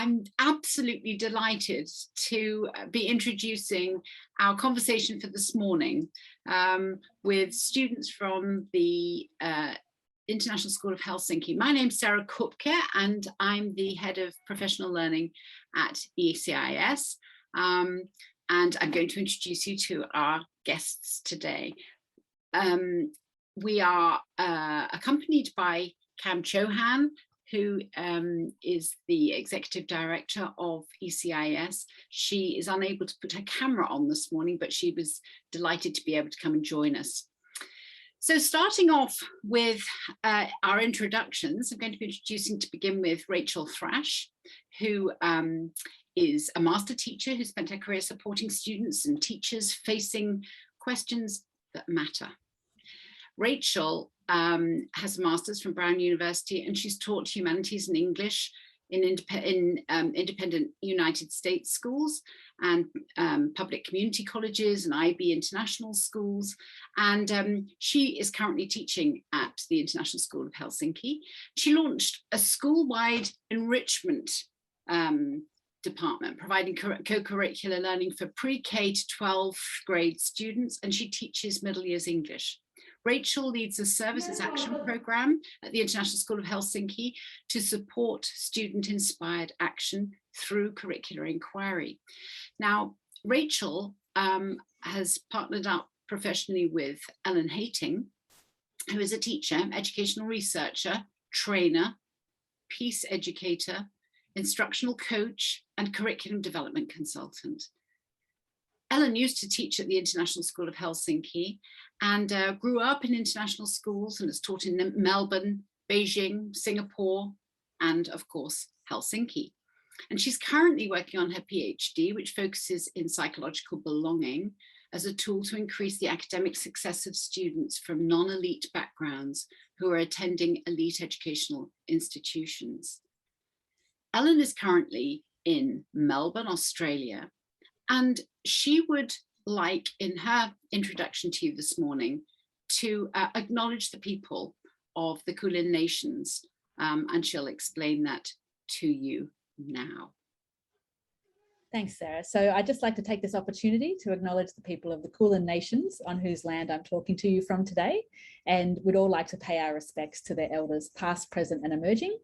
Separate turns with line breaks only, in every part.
I'm absolutely delighted to be introducing our conversation for this morning with students from the International School of Helsinki. My name's Sarah Kupke, and I'm the head of professional learning at ECIS. And I'm going to introduce you to our guests today. We are accompanied by Cam Chohan, who is the executive director of ECIS. She is unable to put her camera on this morning, but she was delighted to be able to come and join us. So starting off with our introductions, I'm going to be introducing to begin with Rachael Thrash, who is a master teacher who spent her career supporting students and teachers facing questions that matter. Rachael has a master's from Brown University, and she's taught humanities and English in independent United States schools and public community colleges and IB international schools. And she is currently teaching at the International School of Helsinki. She launched a school-wide enrichment department, providing co-curricular learning for pre-K to 12th grade students, and she teaches middle years English. Rachael leads a services action program at the International School of Helsinki to support student-inspired action through curricular inquiry. Now, Rachael has partnered up professionally with Ellen Heyting, who is a teacher, educational researcher, trainer, peace educator, instructional coach, and curriculum development consultant. Ellen used to teach at the International School of Helsinki and grew up in international schools and has taught in Melbourne, Beijing, Singapore, and of course, Helsinki. And she's currently working on her PhD, which focuses in psychological belonging as a tool to increase the academic success of students from non-elite backgrounds who are attending elite educational institutions. Ellen is currently in Melbourne, Australia, and she would like, in her introduction to you this morning, to acknowledge the people of the Kulin Nations, and she'll explain that to you now.
Thanks, Sarah. So I'd just like to take this opportunity to acknowledge the people of the Kulin Nations on whose land I'm talking to you from today, and we'd all like to pay our respects to their elders, past, present, and emerging.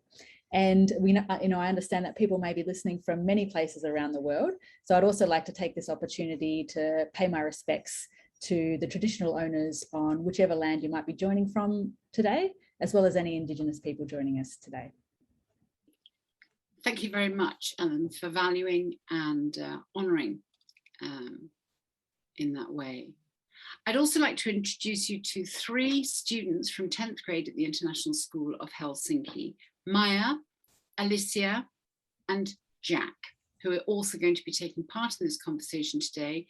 And we know, I understand that people may be listening from many places around the world. So I'd also like to take this opportunity to pay my respects to the traditional owners on whichever land you might be joining from today, as well as any Indigenous people joining us today.
Thank you very much, Ellen, for valuing and honouring in that way. I'd also like to introduce you to 3 students from 10th grade at the International School of Helsinki: Maya, Alicia, and Jack, who are also going to be taking part in this conversation today.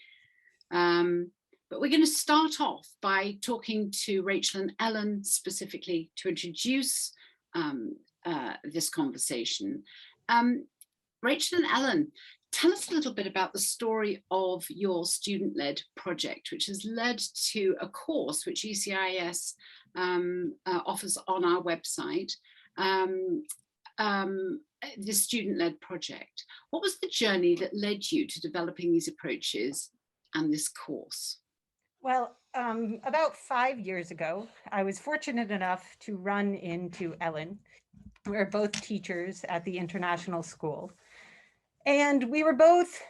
But we're going to start off by talking to Rachael and Ellen specifically to introduce this conversation. Rachael and Ellen, tell us a little bit about the story of your student-led project, which has led to a course which ECIS offers on our website. The student-led project. What was the journey that led you to developing these approaches and this course?
Well, about 5 years ago, I was fortunate enough to run into Ellen. We're both teachers at the International School, and we were both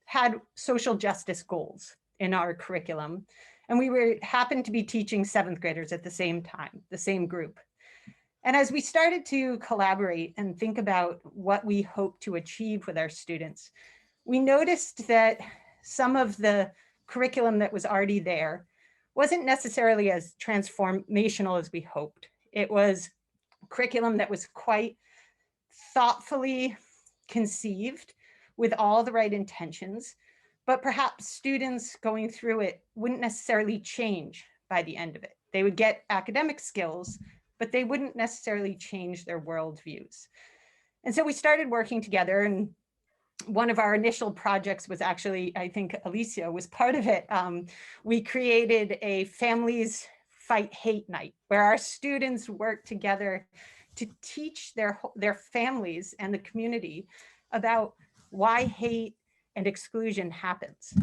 had social justice goals in our curriculum, and we happened to be teaching 7th graders at the same time, the same group. And as we started to collaborate and think about what we hope to achieve with our students, we noticed that some of the curriculum that was already there wasn't necessarily as transformational as we hoped. It was curriculum that was quite thoughtfully conceived with all the right intentions, but perhaps students going through it wouldn't necessarily change by the end of it. They would get academic skills, but they wouldn't necessarily change their worldviews. And so we started working together, and one of our initial projects was actually, I think Alicia was part of it. We created a Families Fight Hate Night, where our students worked together to teach their families and the community about why hate and exclusion happens.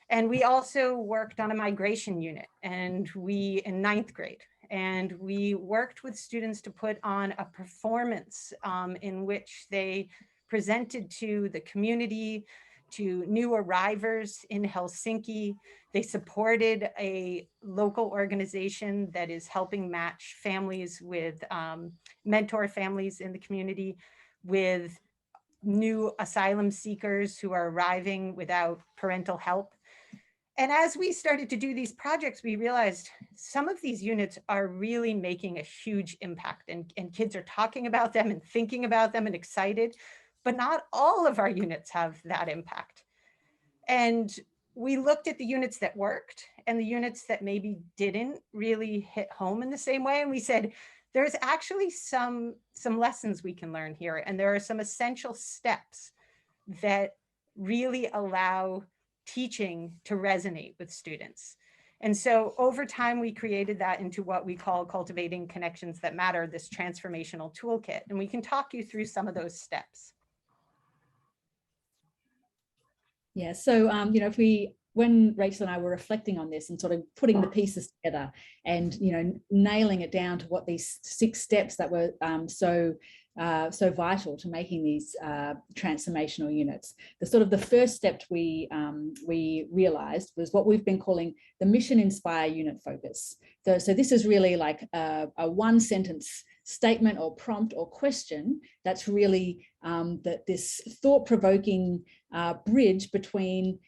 And we also worked on a migration unit, and we in 9th grade, and we worked with students to put on a performance in which they presented to the community, to new arrivers in Helsinki. They supported a local organization that is helping match families with mentor families in the community with new asylum seekers who are arriving without parental help. And as we started to do these projects, we realized some of these units are really making a huge impact, and kids are talking about them and thinking about them and excited, but not all of our units have that impact. And we looked at the units that worked and the units that maybe didn't really hit home in the same way. And we said, there's actually some lessons we can learn here. And there are some essential steps that really allow teaching to resonate with students. And so over time, we created that into what we call Cultivating Connections That Matter, this transformational toolkit. And we can talk you through some of those steps.
Yeah, so, you know, when Rachel and I were reflecting on this and sort of putting the pieces together and, you know, nailing it down to what these 6 steps that were so vital to making these transformational units. The first step we realized was what we've been calling the mission inspire unit focus. So this is really like a 1-sentence statement or prompt or question that's really this thought-provoking bridge between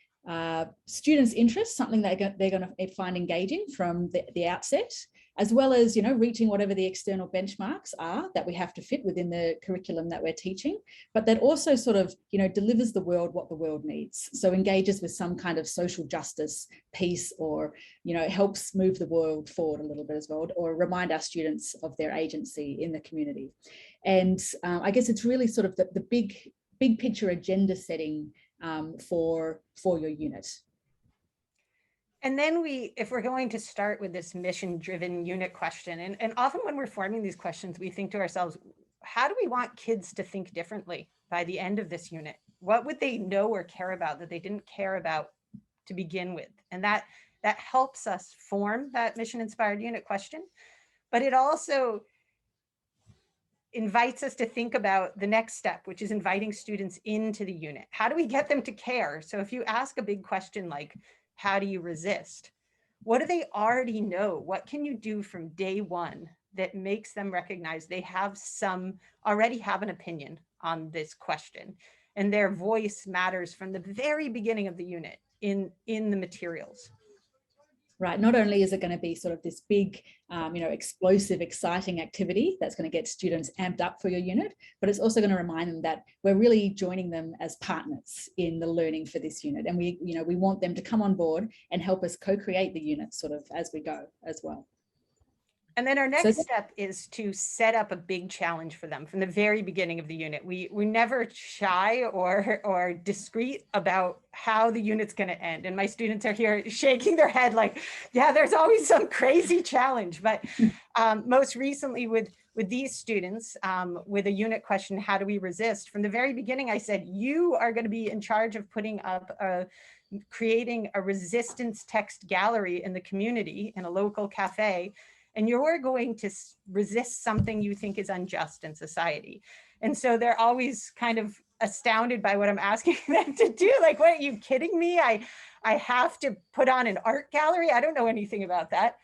students' interests, something that they're going to find engaging from the outset, as well as, you know, reaching whatever the external benchmarks are that we have to fit within the curriculum that we're teaching, but that also sort of, you know, delivers the world what the world needs. So engages with some kind of social justice piece, or, you know, helps move the world forward a little bit as well, or remind our students of their agency in the community. And I guess it's really sort of the big picture agenda setting for your unit.
And then if we're going to start with this mission-driven unit question, and often when we're forming these questions, we think to ourselves, how do we want kids to think differently by the end of this unit? What would they know or care about that they didn't care about to begin with? And that helps us form that mission-inspired unit question, but it also invites us to think about the next step, which is inviting students into the unit. How do we get them to care? So if you ask a big question like, how do you resist? What do they already know? What can you do from day one that makes them recognize they already have an opinion on this question, and their voice matters from the very beginning of the unit in the materials?
Right. Not only is it going to be sort of this big, you know, explosive, exciting activity that's going to get students amped up for your unit, but it's also going to remind them that we're really joining them as partners in the learning for this unit. And we want them to come on board and help us co-create the unit sort of as we go as well.
And then our next step is to set up a big challenge for them from the very beginning of the unit. We're never shy or discreet about how the unit's going to end. And my students are here shaking their head like, yeah, there's always some crazy challenge. But most recently with these students, with a unit question, how do we resist? From the very beginning, I said, you are going to be in charge of putting up creating a resistance text gallery in the community in a local cafe. And you're going to resist something you think is unjust in society. And so they're always kind of astounded by what I'm asking them to do. Like, what, are you kidding me? I have to put on an art gallery? I don't know anything about that.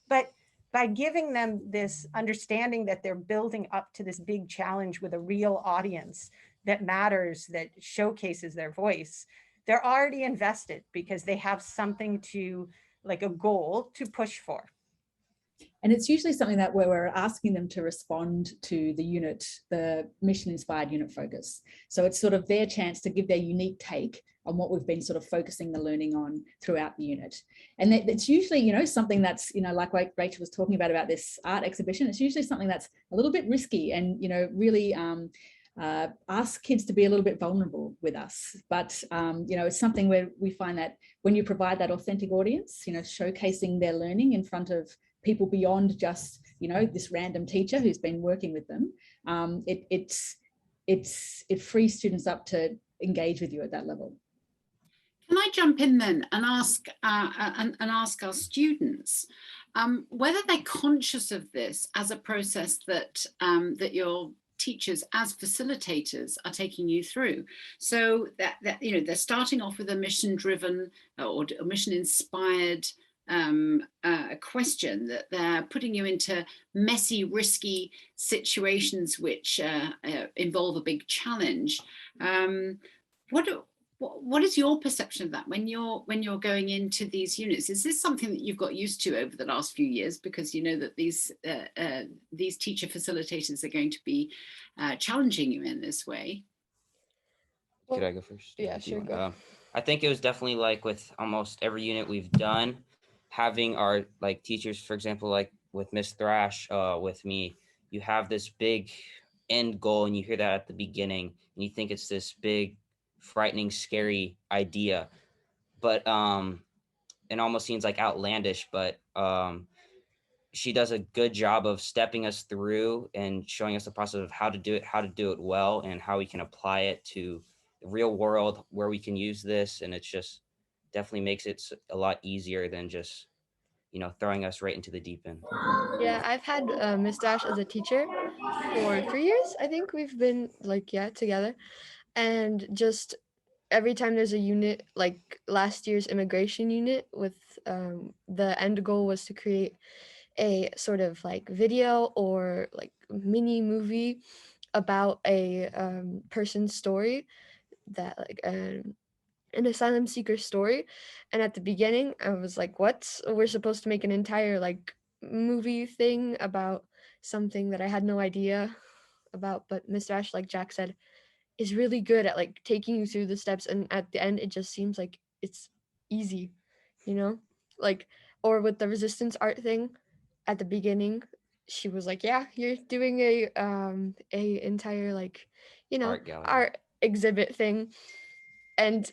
But by giving them this understanding that they're building up to this big challenge with a real audience that matters, that showcases their voice, they're already invested because they have something to, like a goal to push for.
And it's usually something that where we're asking them to respond to the unit, the mission-inspired unit focus. So it's sort of their chance to give their unique take on what we've been sort of focusing the learning on throughout the unit. And it's usually, you know, something that's, you know, like Rachel was talking about this art exhibition, it's usually something that's a little bit risky and, you know, really ask kids to be a little bit vulnerable with us. But, you know, it's something where we find that when you provide that authentic audience, you know, showcasing their learning in front of people beyond just, you know, this random teacher who's been working with them, it it frees students up to engage with you at that level.
Can I jump in then and ask our students whether they're conscious of this as a process that that your teachers as facilitators are taking you through? So that you know, they're starting off with a mission-driven or a mission-inspired question, that they're putting you into messy, risky situations which involve a big challenge. What is your perception of that when you're going into these units? Is this something that you've got used to over the last few years, because you know that these teacher facilitators are going to be challenging you in this way?
Could I go first?
Yeah, sure, go.
I think it was definitely like with almost every unit we've done, having our like teachers, for example, like with Miss Thrash, with me, you have this big end goal and you hear that at the beginning and you think it's this big, frightening, scary idea, but it almost seems like outlandish, but she does a good job of stepping us through and showing us the process of how to do it well, and how we can apply it to the real world where we can use this. And it's just definitely makes it a lot easier than just, you know, throwing us right into the deep end.
Yeah, I've had Miss Dash as a teacher for 3 years. I think we've been together, and just every time there's a unit, like last year's immigration unit, with the end goal was to create a sort of like video or like mini movie about a person's story, that like an asylum seeker story. And at the beginning I was like, what, we're supposed to make an entire like movie thing about something that I had no idea about? But Mr. Ash, like Jack said, is really good at like taking you through the steps, and at the end it just seems like it's easy, you know? Like, or with the resistance art thing, at the beginning she was like, yeah, you're doing a entire like, you know,
Art gallery.
art exhibit thing. And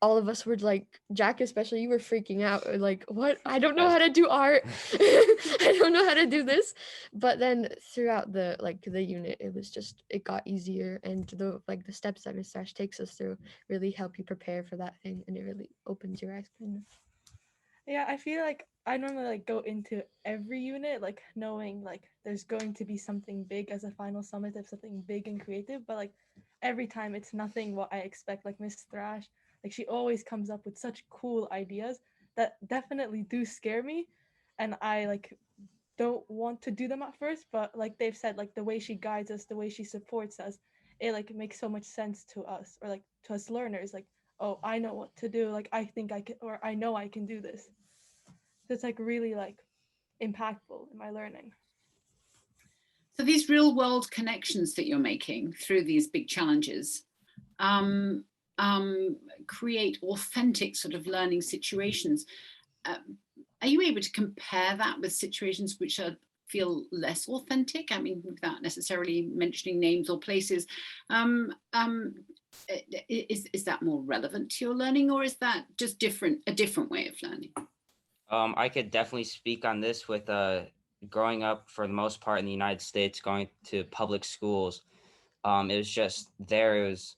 all of us were like, Jack especially, you were freaking out, like, what, I don't know how to do art. I don't know how to do this. But then throughout the unit, it was just, it got easier, and the steps that Miss Thrash takes us through really help you prepare for that thing, and it really opens your eyes kind of.
Yeah, I feel like I normally like go into every unit like knowing like there's going to be something big as a final summative, something big and creative, but like every time it's nothing what I expect. Like Miss Thrash, like she always comes up with such cool ideas that definitely do scare me, and I like don't want to do them at first, but like they've said, like the way she guides us, the way she supports us, it like makes so much sense to us, or like to us learners, like, oh, I know what to do, like I think I can, or I know I can do this. So it's like really like impactful in my learning.
So these real world connections that you're making through these big challenges create authentic sort of learning situations. Are you able to compare that with situations which feel less authentic? I mean, without necessarily mentioning names or places. Is that more relevant to your learning, or is that just a different way of learning?
I could definitely speak on this with growing up for the most part in the United States, going to public schools. It was just there. It was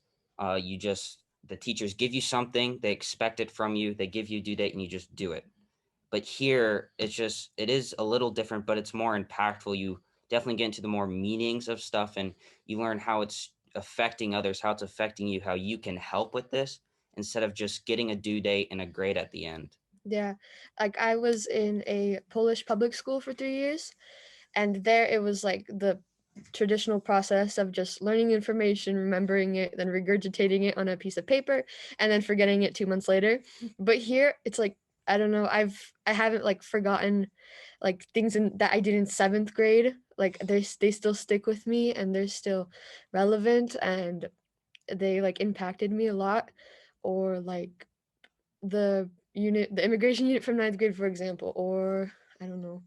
the teachers give you something, they expect it from you, they give you a due date, and you just do it. But here, it is a little different, but it's more impactful. You definitely get into the more meanings of stuff, and you learn how it's affecting others, how it's affecting you, how you can help with this, instead of just getting a due date and a grade at the end.
Yeah, like I was in a Polish public school for 3 years, and there it was like the traditional process of just learning information, remembering it, then regurgitating it on a piece of paper, and then forgetting it 2 months later. But here it's like, I don't know, I haven't like forgotten like things that I did in 7th grade. Like they still stick with me, and they're still relevant, and they like impacted me a lot. Or like the immigration unit from 9th grade, for example, or I don't know,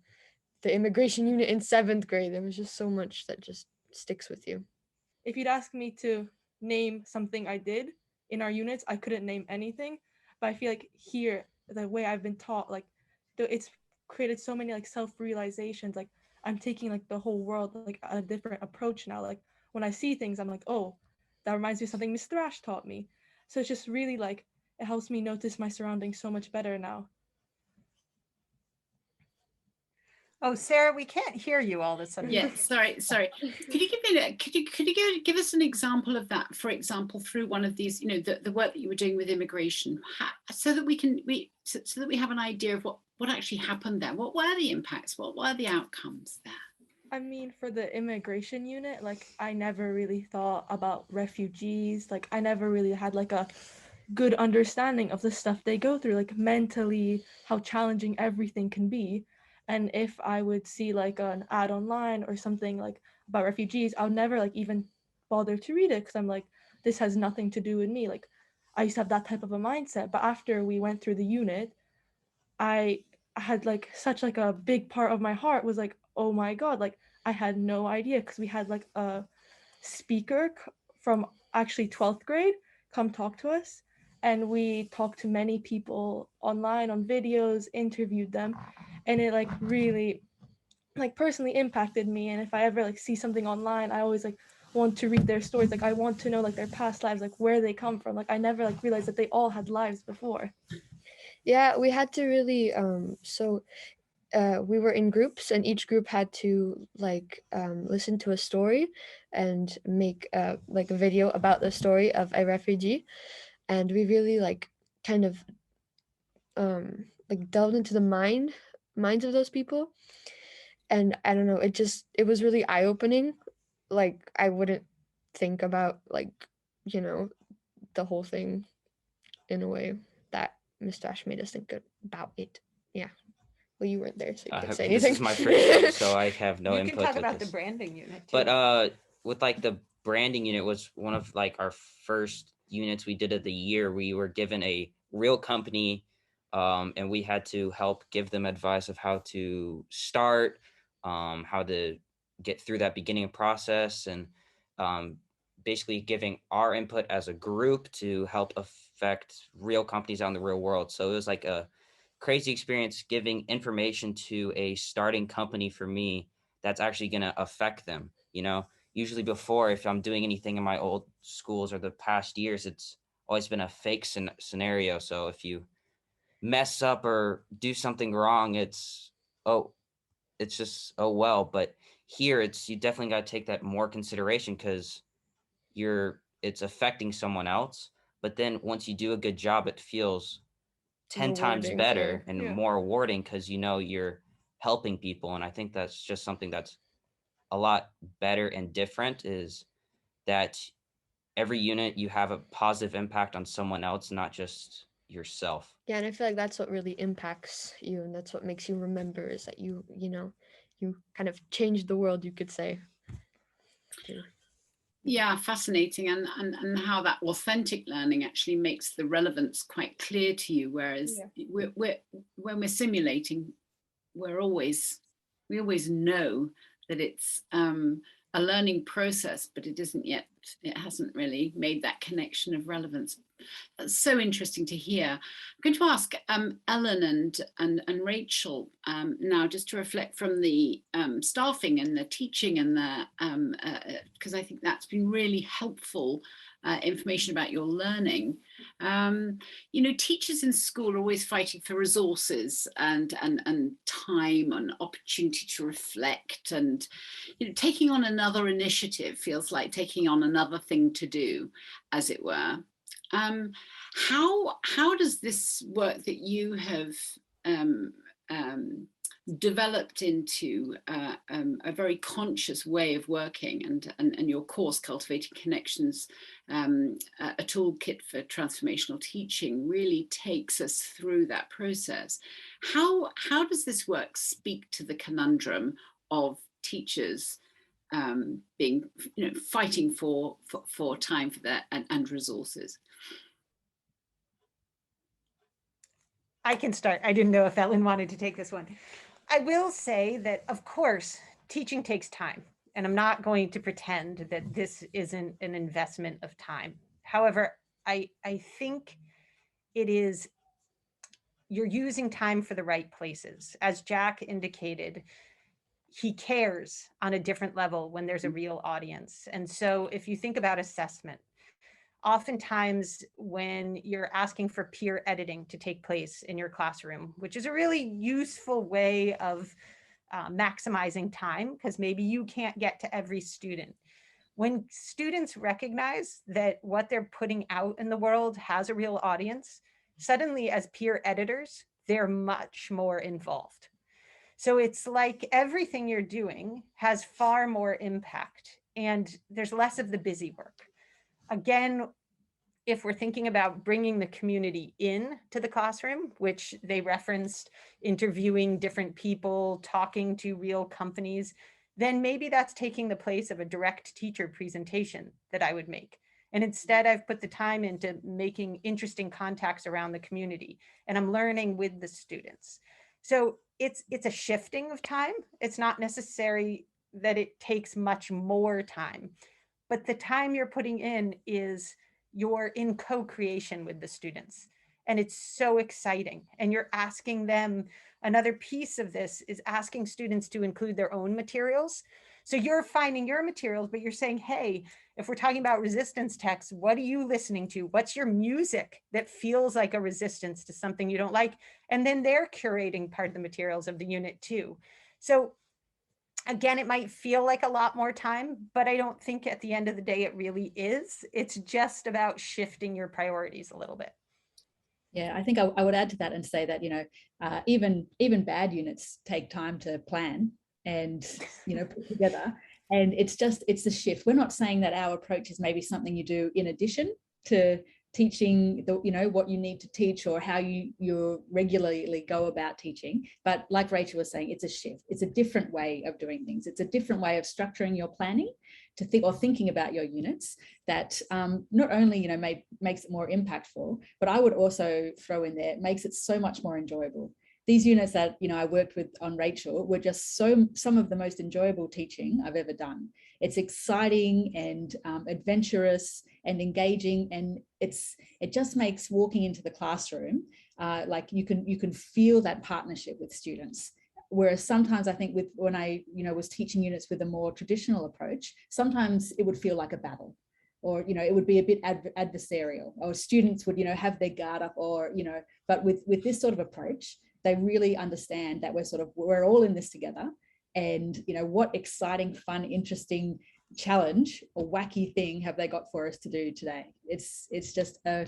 the immigration unit in 7th grade. There was just so much that just sticks with you.
If you'd ask me to name something I did in our units, I couldn't name anything. But I feel like here, the way I've been taught, like it's created so many like self-realizations. Like I'm taking like the whole world like a different approach now. Like when I see things, I'm like, oh, that reminds me of something Miss Thrash taught me. So it's just really like, it helps me notice my surroundings so much better now.
Oh, Sarah, we can't hear you all of a sudden.
Yeah, sorry. Could you give us an example of that? For example, through one of these, the work that you were doing with immigration, so that we have an idea of what actually happened there. What were the impacts? What were the outcomes there?
I mean, for the immigration unit, like I never really thought about refugees. Like I never really had like a good understanding of the stuff they go through, like mentally, how challenging everything can be. And if I would see like an ad online or something like about refugees, I would never like even bother to read it because I'm like, this has nothing to do with me. Like I used to have that type of a mindset. But after we went through the unit, I had like such like a big part of my heart was like, oh my God, like I had no idea, because we had like a speaker from actually 12th grade come talk to us, and we talked to many people online on videos, interviewed them, and it like really like personally impacted me. And if I ever like see something online, I always like want to read their stories. Like I want to know like their past lives, like where they come from. Like I never like realized that they all had lives before.
Yeah, we had to really we were in groups, and each group had to like listen to a story and make like a video about the story of a refugee. And we really like kind of like delved into the minds of those people. And I don't know, it was really eye-opening. Like I wouldn't think about like, the whole thing in a way that Miss Dash made us think about it. Yeah. Well, you weren't there, so you can't say anything.
This is my first year, so I have no
You
input.
can talk
with
about
this.
the branding unit too.
But with like the branding unit was one of like our first units we did of the year. We were given a real company, and we had to help give them advice of how to start, how to get through that beginning process, and basically giving our input as a group to help affect real companies out in the real world. So it was like a crazy experience giving information to a starting company for me that's actually going to affect them. Usually before, if I'm doing anything in my old schools or the past years, it's always been a fake scenario. So if you mess up or do something wrong, it's just, oh well. But here you definitely got to take that more consideration, because it's affecting someone else. But then once you do a good job, it feels 10 times better and more rewarding, because you're helping people. And I think that's just something that's a lot better and different, is that every unit you have a positive impact on someone else, not just yourself.
Yeah, and I feel like that's what really impacts you, and that's what makes you remember, is that you kind of changed the world, you could say.
Yeah, fascinating, and how that authentic learning actually makes the relevance quite clear to you. Whereas when we're simulating, we always know that it's a learning process, but it hasn't really made that connection of relevance. That's so interesting to hear. I'm going to ask Ellen and Rachel now, just to reflect from the staffing and the teaching and because I think that's been really helpful information about your learning. Teachers in school are always fighting for resources and time and opportunity to reflect, and taking on another initiative feels like taking on another thing to do, as it were. How does this work that you have developed into a very conscious way of working, and your course, Cultivating Connections, a toolkit for transformational teaching, really takes us through that process? How does this work speak to the conundrum of teachers being, fighting for time for that and resources?
I can start. I didn't know if Ellen wanted to take this one. I will say that, of course, teaching takes time, and I'm not going to pretend that this isn't an investment of time. However, I think it is, you're using time for the right places. As Jack indicated, he cares on a different level when there's a real audience. And so if you think about assessment, oftentimes when you're asking for peer editing to take place in your classroom, which is a really useful way of maximizing time, because maybe you can't get to every student. When students recognize that what they're putting out in the world has a real audience, suddenly as peer editors, they're much more involved. So it's like everything you're doing has far more impact and there's less of the busy work. Again, if we're thinking about bringing the community in to the classroom, which they referenced, interviewing different people, talking to real companies, then maybe that's taking the place of a direct teacher presentation that I would make. And instead, I've put the time into making interesting contacts around the community, and I'm learning with the students. So it's a shifting of time. It's not necessary that it takes much more time, but the time you're putting in is you're in co-creation with the students. And it's so exciting. And you're asking them, another piece of this is asking students to include their own materials. So you're finding your materials, but you're saying, hey, if we're talking about resistance texts, what are you listening to? What's your music that feels like a resistance to something you don't like? And then they're curating part of the materials of the unit too. So again, it might feel like a lot more time, but I don't think at the end of the day it really is. It's just about shifting your priorities a little bit.
Yeah, I think I would add to that and say that, even bad units take time to plan and, put together. And it's a shift. We're not saying that our approach is maybe something you do in addition to teaching what you need to teach or how you regularly go about teaching. But like Rachel was saying, it's a shift. It's a different way of doing things. It's a different way of structuring your planning to think or thinking about your units that not only makes it more impactful, but I would also throw in there, it makes it so much more enjoyable. These units that I worked with on Rachael were just some of the most enjoyable teaching I've ever done. It's exciting and adventurous and engaging, and it just makes walking into the classroom like you can feel that partnership with students. Whereas sometimes I think when I was teaching units with a more traditional approach, sometimes it would feel like a battle, or it would be a bit adversarial, or students would have their guard up, or but with this sort of approach, they really understand that we're all in this together, and what exciting, fun, interesting challenge or wacky thing have they got for us to do today. It's just a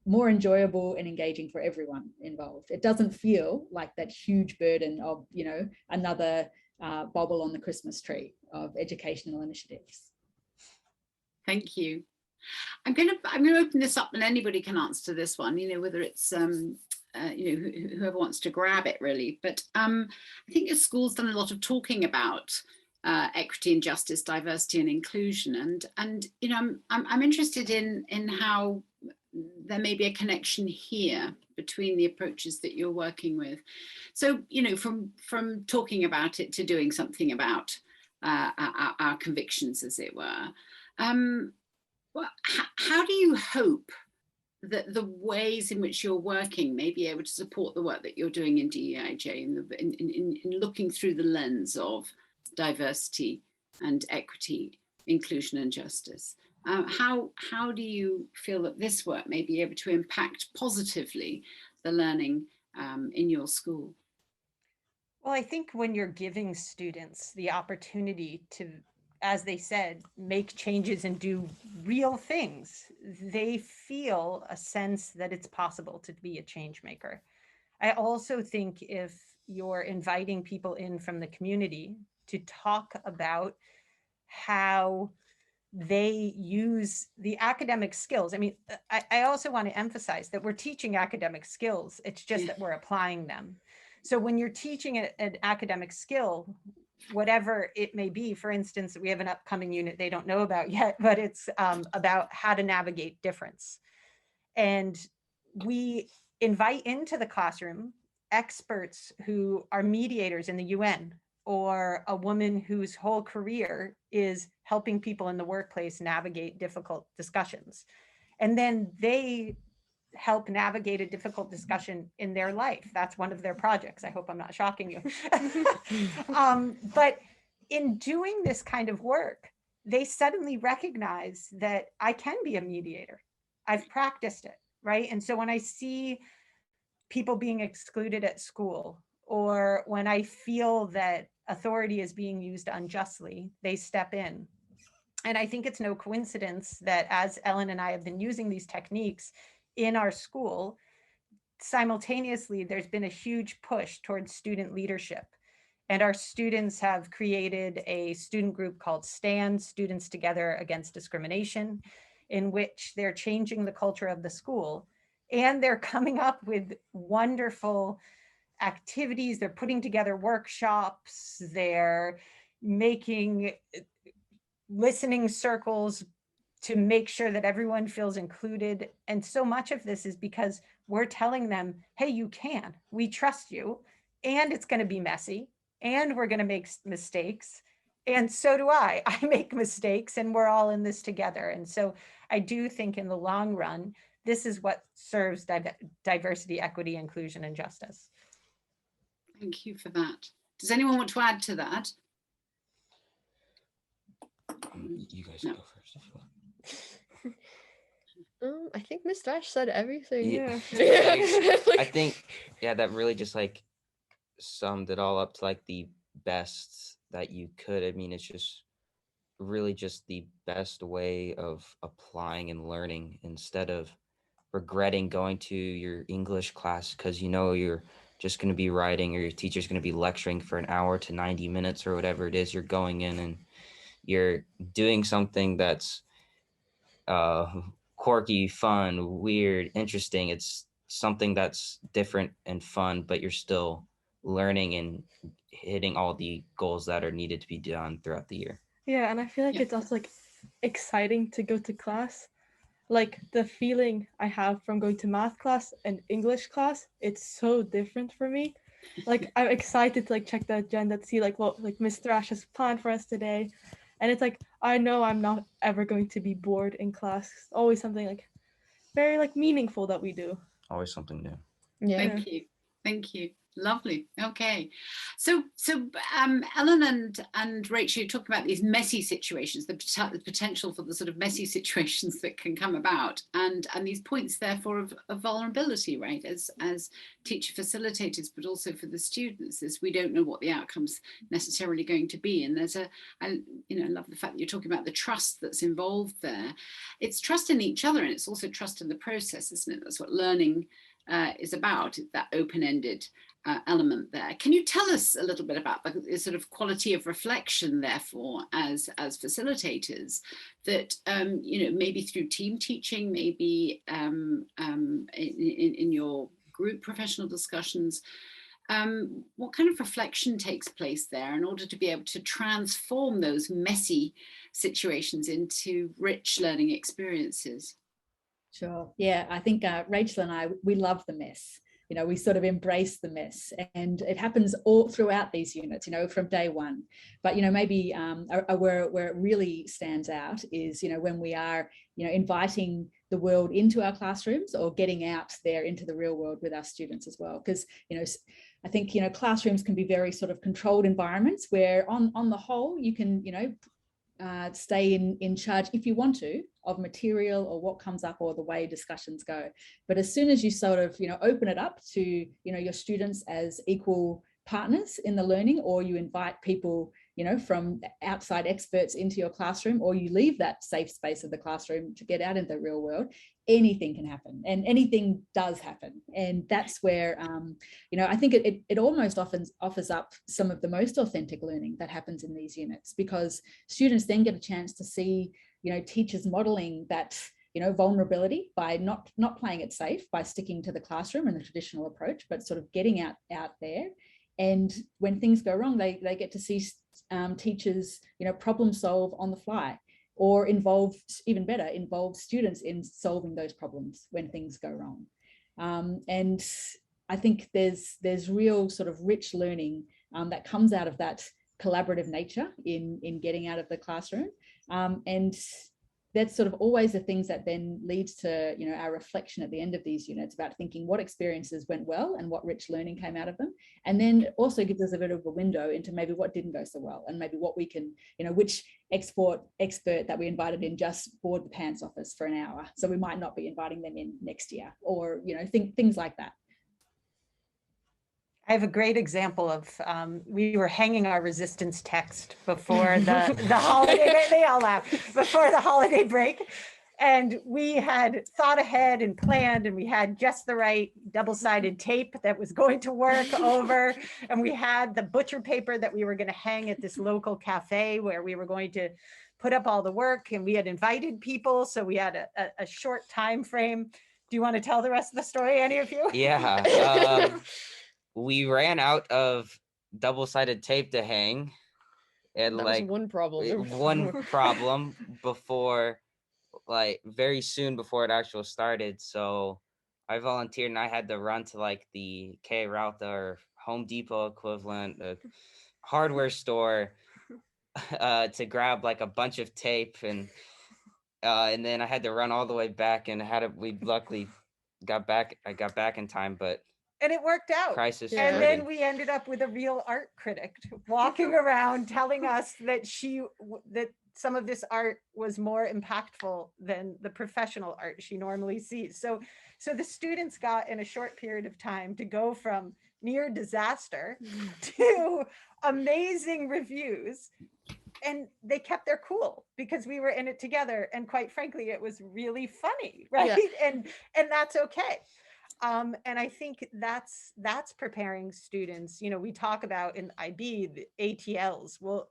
more enjoyable and engaging for everyone involved. It doesn't feel like that huge burden of another bauble on the Christmas tree of educational initiatives.
Thank you. I'm going to open this up, and anybody can answer this one, whether it's whoever wants to grab it, really. But I think your school's done a lot of talking about equity and justice, diversity and inclusion, and I'm interested in how there may be a connection here between the approaches that you're working with. So from talking about it to doing something about our convictions, as it were. How do you hope that the ways in which you're working may be able to support the work that you're doing in DEIJ in looking through the lens of diversity and equity, inclusion and justice? How do you feel that this work may be able to impact positively the learning in your school?
Well, I think when you're giving students the opportunity to, as they said, make changes and do real things, they feel a sense that it's possible to be a change maker. I also think if you're inviting people in from the community to talk about how they use the academic skills. I mean, I also want to emphasize that we're teaching academic skills. It's just that we're applying them. So when you're teaching an academic skill, whatever it may be, for instance, we have an upcoming unit they don't know about yet, but it's about how to navigate difference. And we invite into the classroom experts who are mediators in the UN, or a woman whose whole career is helping people in the workplace navigate difficult discussions. And then they help navigate a difficult discussion in their life. That's one of their projects. I hope I'm not shocking you. But in doing this kind of work, they suddenly recognize that I can be a mediator. I've practiced it, right? And so when I see people being excluded at school, or when I feel that authority is being used unjustly, they step in. And I think it's no coincidence that as Ellen and I have been using these techniques in our school, simultaneously, there's been a huge push towards student leadership. And our students have created a student group called STAND, Students Together Against Discrimination, in which they're changing the culture of the school. And they're coming up with wonderful activities. They're putting together workshops. They're making listening circles to make sure that everyone feels included. And so much of this is because we're telling them, hey, you can, we trust you, and it's going to be messy, and we're going to make mistakes. And so do I make mistakes, and we're all in this together. And so I do think in the long run, this is what serves diversity, equity, inclusion, and justice.
Thank you for that. Does anyone want to add to that?
You guys go first if you want.
I think Miss Thrash said everything.
Yeah. I think, yeah, that really just like summed it all up to like the best that you could. I mean, it's just really just the best way of applying and learning, instead of regretting going to your English class because you know you're just going to be writing, or your teacher's going to be lecturing for an hour to 90 minutes or whatever it is. You're going in and you're doing something that's quirky, fun, weird, interesting. It's something that's different and fun, but you're still learning and hitting all the goals that are needed to be done throughout the year.
Yeah, and I feel like it's also like exciting to go to class. Like the feeling I have from going to math class and English class, it's so different for me. Like I'm excited to like check the agenda to see like what like Miss Thrash has planned for us today. And it's like, I know I'm not ever going to be bored in class. It's always something like very like meaningful that we do.
Always something new.
Yeah.
Thank you. Thank you. Lovely. Okay. So Ellen and Rachel, you talk about these messy situations, the potential for the sort of messy situations that can come about, and these points, therefore, of vulnerability, right? As teacher facilitators, but also for the students, as we don't know what the outcome's necessarily going to be. And there's I love the fact that you're talking about the trust that's involved there. It's trust in each other, and it's also trust in the process, isn't it? That's what learning is about, that open-ended element there. Can you tell us a little bit about the sort of quality of reflection, therefore, as facilitators, that maybe through team teaching, maybe in your group professional discussions, what kind of reflection takes place there in order to be able to transform those messy situations into rich learning experiences?
Sure. Yeah, I think Rachel and I, we love the mess. We sort of embrace the mess, and it happens all throughout these units, from day one. But, maybe where it really stands out is, when we are, inviting the world into our classrooms, or getting out there into the real world with our students as well. Because, I think, classrooms can be very sort of controlled environments where on the whole, you can, stay in charge if you want to of material or what comes up or the way discussions go. But as soon as you sort of open it up to your students as equal partners in the learning, or you invite people from outside experts into your classroom, or you leave that safe space of the classroom to get out into the real world, anything can happen, and anything does happen. And that's where I think it almost often offers up some of the most authentic learning that happens in these units, because students then get a chance to see teachers modeling that vulnerability by not playing it safe, by sticking to the classroom and the traditional approach, but sort of getting out there. And when things go wrong, they get to see teachers problem solve on the fly, or involve students in solving those problems when things go wrong. And I think there's real sort of rich learning that comes out of that collaborative nature in getting out of the classroom. And that's sort of always the things that then leads to, you know, our reflection at the end of these units about thinking what experiences went well and what rich learning came out of them. And then also gives us a bit of a window into maybe what didn't go so well, and maybe what we can, you know, which expert that we invited in just bored the pants off us for an hour, so we might not be inviting them in next year, or, you know, things like that.
I have a great example of, we were hanging our resistance text before the holiday, they all laugh, before the holiday break. And we had thought ahead and planned, and we had just the right double-sided tape that was going to work over. And we had the butcher paper that we were going to hang at this local cafe where we were going to put up all the work. And we had invited people, so we had a short time frame. Do you want to tell the rest of the story, any of you?
Yeah. We ran out of double-sided tape to hang, and
That
like
was one problem. There were
one
four.
problem before, like very soon before it actually started. So I volunteered, and I had to run to like the K Rauta or Home Depot equivalent, hardware store, to grab like a bunch of tape, and then I had to run all the way back, and we luckily got back. I got back in time, but.
And it worked out.
Crisis
And
averted.
then we ended up with a real art critic walking around telling us that that some of this art was more impactful than the professional art she normally sees. So the students got, in a short period of time, to go from near disaster to amazing reviews. And they kept their cool because we were in it together. And quite frankly, it was really funny, right? Yeah. And that's okay. And I think that's preparing students. You know, we talk about in IB, the ATLs. Well,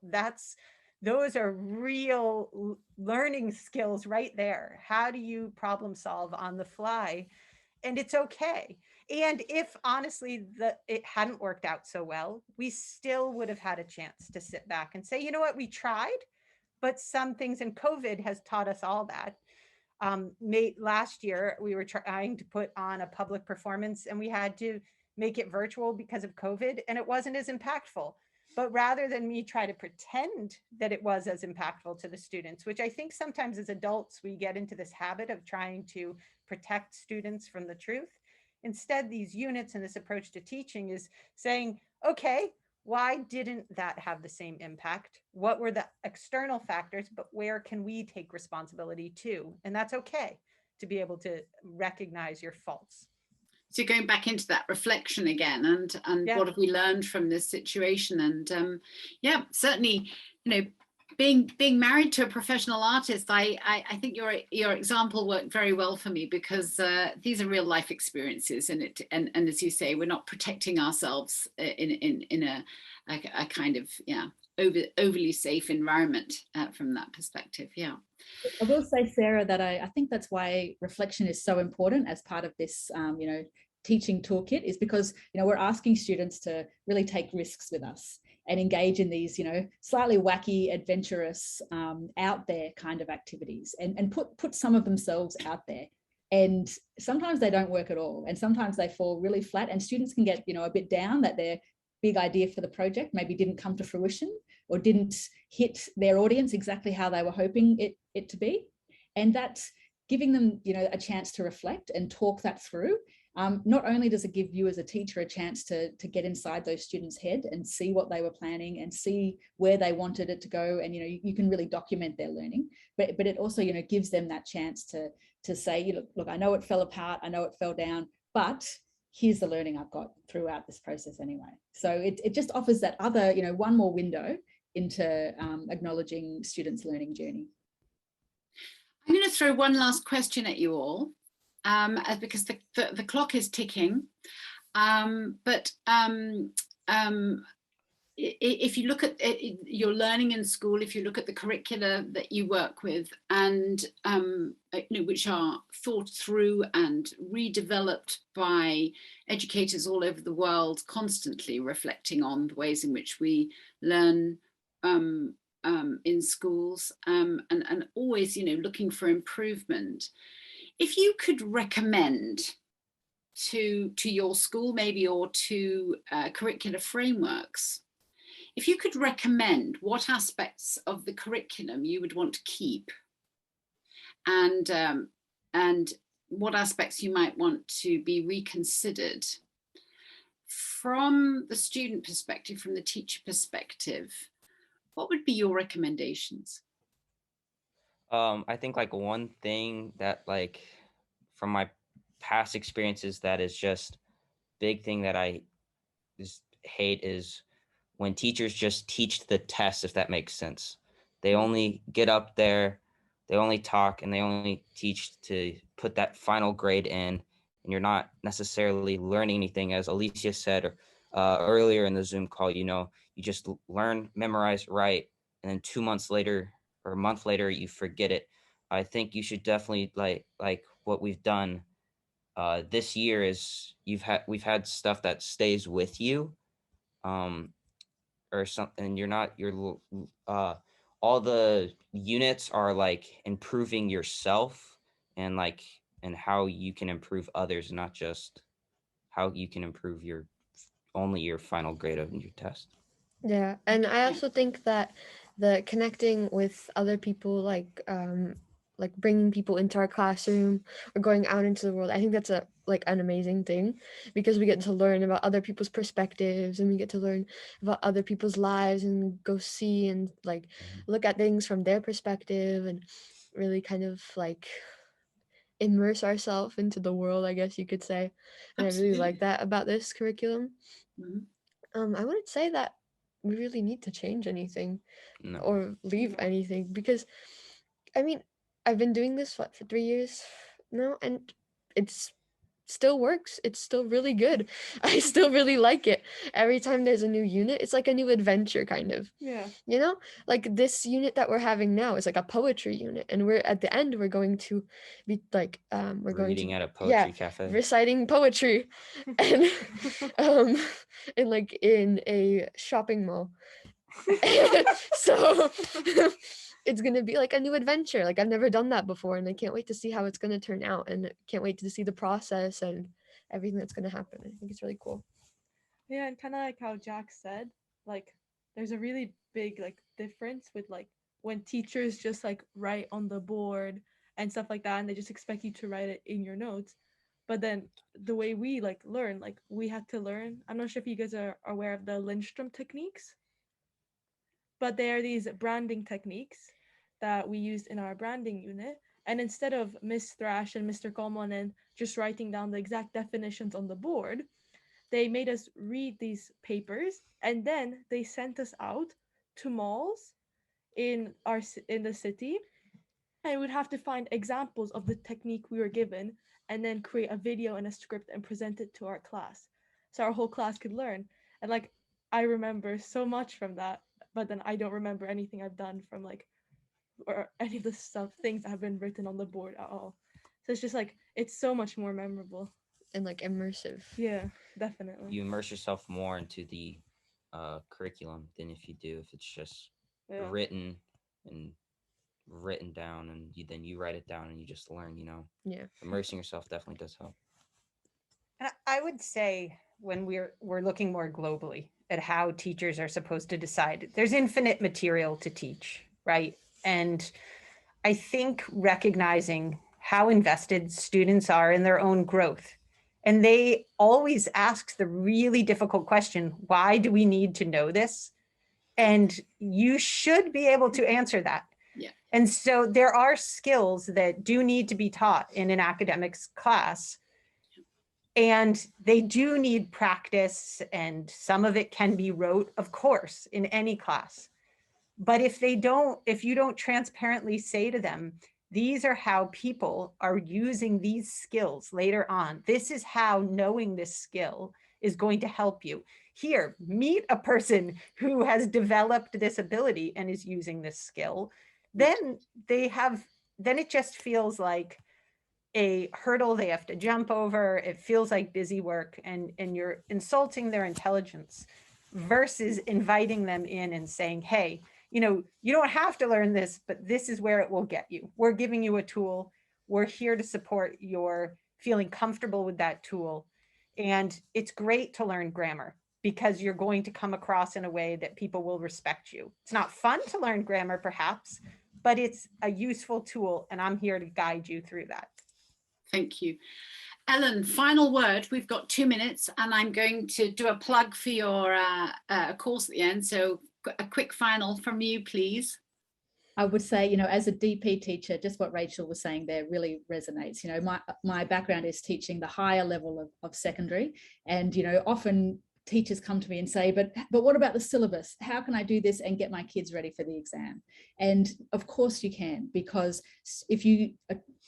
those are real learning skills right there. How do you problem solve on the fly? And it's okay. And if honestly it hadn't worked out so well, we still would have had a chance to sit back and say, you know what, we tried, but some things, and COVID has taught us all that. Last year, we were trying to put on a public performance, and we had to make it virtual because of COVID, and it wasn't as impactful. But rather than me try to pretend that it was as impactful to the students, which I think sometimes as adults, we get into this habit of trying to protect students from the truth. Instead, these units and this approach to teaching is saying, okay, why didn't that have the same impact? What were the external factors, but where can we take responsibility too? And that's okay to be able to recognize your faults.
So going back into that reflection again, and
Yeah.
What have we learned from this situation? And yeah, certainly, you know, being married to a professional artist, I think your example worked very well for me, because these are real life experiences, and as you say, we're not protecting ourselves in a kind of overly safe environment from that perspective. Yeah.
I will say, Sarah, that I think that's why reflection is so important as part of this, you know, teaching toolkit, is because, you know, we're asking students to really take risks with us and engage in these, you know, slightly wacky, adventurous, out there kind of activities, and put some of themselves out there. And sometimes they don't work at all, and sometimes they fall really flat, and students can get, you know, a bit down that their big idea for the project maybe didn't come to fruition, or didn't hit their audience exactly how they were hoping it to be. And that's giving them, you know, a chance to reflect and talk that through. Not only does it give you as a teacher a chance to get inside those students' head and see what they were planning and see where they wanted it to go, and, you know, you can really document their learning, but it also, you know, gives them that chance to say, look, I know it fell apart, I know it fell down, but here's the learning I've got throughout this process anyway. So it just offers that other, you know, one more window into acknowledging students' learning journey.
I'm going to throw one last question at you all, because the clock is ticking. If you look at your learning in school, if you look at the curricula that you work with, and you know, which are thought through and redeveloped by educators all over the world, constantly reflecting on the ways in which we learn in schools, and always, you know, looking for improvement. If you could recommend to your school maybe, or to curricular frameworks, if you could recommend what aspects of the curriculum you would want to keep, and what aspects you might want to be reconsidered. From the student perspective, from the teacher perspective, what would be your recommendations?
I think like one thing that like from my past experiences that is just big thing that I just hate is when teachers just teach the test, if that makes sense. They only get up there, they only talk, and they only teach to put that final grade in, and you're not necessarily learning anything, as Alicia said earlier in the Zoom call. You know, you just learn, memorize, write, and then 2 months later or a month later, you forget it. I think you should definitely like what we've done this year is we've had stuff that stays with you. Or something, all the units are like improving yourself and like and how you can improve others, not just how you can improve your final grade of your test.
Yeah, and I also think that the connecting with other people, like bringing people into our classroom or going out into the world, I think that's an amazing thing, because we get to learn about other people's perspectives, and we get to learn about other people's lives and go see and like look at things from their perspective and really kind of like immerse ourselves into the world, I guess you could say. And I really like that about this curriculum. I wouldn't say that we really need to change anything or leave anything, because I mean, I've been doing this for 3 years now, and it's still works. It's still really good. I still really like it. Every time there's a new unit, it's like a new adventure kind of.
Yeah.
You know, like this unit that we're having now is like a poetry unit, and we're at the end we're going to be like we're going
Reading
to
at a poetry cafe,
reciting poetry and in like in a shopping mall. So it's gonna be like a new adventure. Like I've never done that before, and I can't wait to see how it's gonna turn out, and can't wait to see the process and everything that's gonna happen. I think it's really cool.
Yeah, and kind of like how Jack said, like there's a really big like difference with like when teachers just like write on the board and stuff like that, and they just expect you to write it in your notes. But then the way we like learn, like we had to learn. I'm not sure if you guys are aware of the Lindstrom techniques, but they are these branding techniques that we used in our branding unit. And instead of Miss Thrash and Mr. Kolmonen just writing down the exact definitions on the board, they made us read these papers, and then they sent us out to malls in the city, and we'd have to find examples of the technique we were given, and then create a video and a script and present it to our class, so our whole class could learn. And like I remember so much from that, but then I don't remember anything I've done from like or any of the things that have been written on the board at all. So it's just like it's so much more memorable
and like immersive.
Yeah, definitely.
You immerse yourself more into the curriculum than if it's just written down, and then you write it down and you just learn.
Yeah,
immersing yourself definitely does help.
And I would say when we're looking more globally at how teachers are supposed to decide, there's infinite material to teach, right? And I think recognizing how invested students are in their own growth, and they always ask the really difficult question, why do we need to know this? And you should be able to answer that.
Yeah.
And so there are skills that do need to be taught in an academics class, and they do need practice, and some of it can be rote, of course, in any class. But if you don't transparently say to them, these are how people are using these skills later on. This is how knowing this skill is going to help you. Here, meet a person who has developed this ability and is using this skill. Then it just feels like a hurdle they have to jump over. It feels like busy work, and you're insulting their intelligence versus inviting them in and saying, hey, you don't have to learn this, but this is where it will get you. We're giving you a tool. We're here to support your feeling comfortable with that tool. And it's great to learn grammar because you're going to come across in a way that people will respect you. It's not fun to learn grammar, perhaps, but it's a useful tool, and I'm here to guide you through that.
Thank you. Ellen, final word. We've got 2 minutes, and I'm going to do a plug for your course at the end. So a quick final from you, please.
I would say, you know, as a DP teacher, just what Rachael was saying there really resonates. You know, my background is teaching the higher level of secondary, and, you know, often teachers come to me and say, but what about the syllabus? How can I do this and get my kids ready for the exam? And of course you can, because if you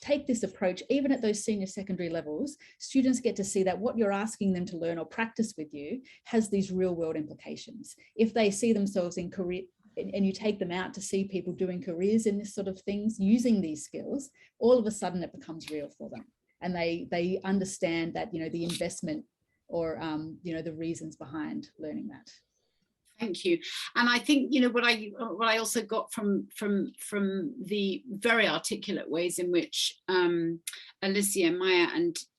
take this approach, even at those senior secondary levels, students get to see that what you're asking them to learn or practice with you has these real world implications. If they see themselves in career, and you take them out to see people doing careers in this sort of things, using these skills, all of a sudden it becomes real for them. And they understand that, you know, the investment or, you know, the reasons behind learning that.
Thank you. And I think, you know, what I also got from the very articulate ways in which Alicia, Maya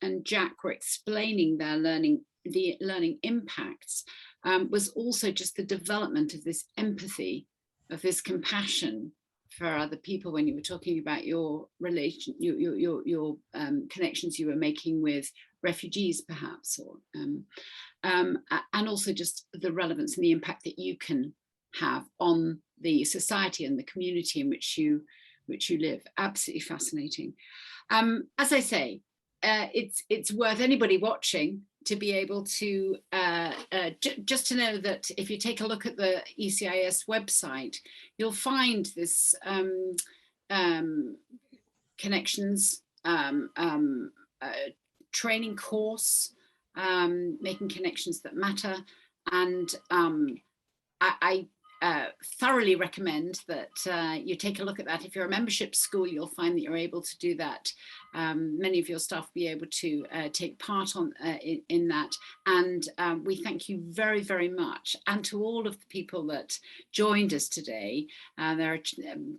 and Jack were explaining their learning impacts, was also just the development of this empathy, of this compassion for other people. When you were talking about your relation, your connections you were making with refugees, perhaps, or and also just the relevance and the impact that you can have on the society and the community in which you live. Absolutely fascinating. As I say, it's worth anybody watching to be able to just to know that if you take a look at the ECIS website, you'll find this connections training course, making connections that matter, and I thoroughly recommend that you take a look at that. If you're a membership school, you'll find that you're able to do that. Many of your staff will be able to take part in that. And we thank you very, very much. And to all of the people that joined us today, there are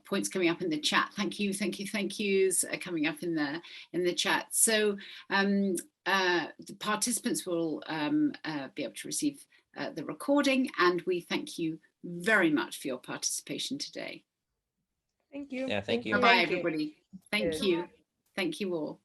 points coming up in the chat. Thank you, thank you, thank yous coming up in the chat. So the participants will be able to receive the recording, and we thank you very much for your participation today.
Thank you.
Yeah, thank you.
Bye-bye, everybody. Thank you. Thank you all.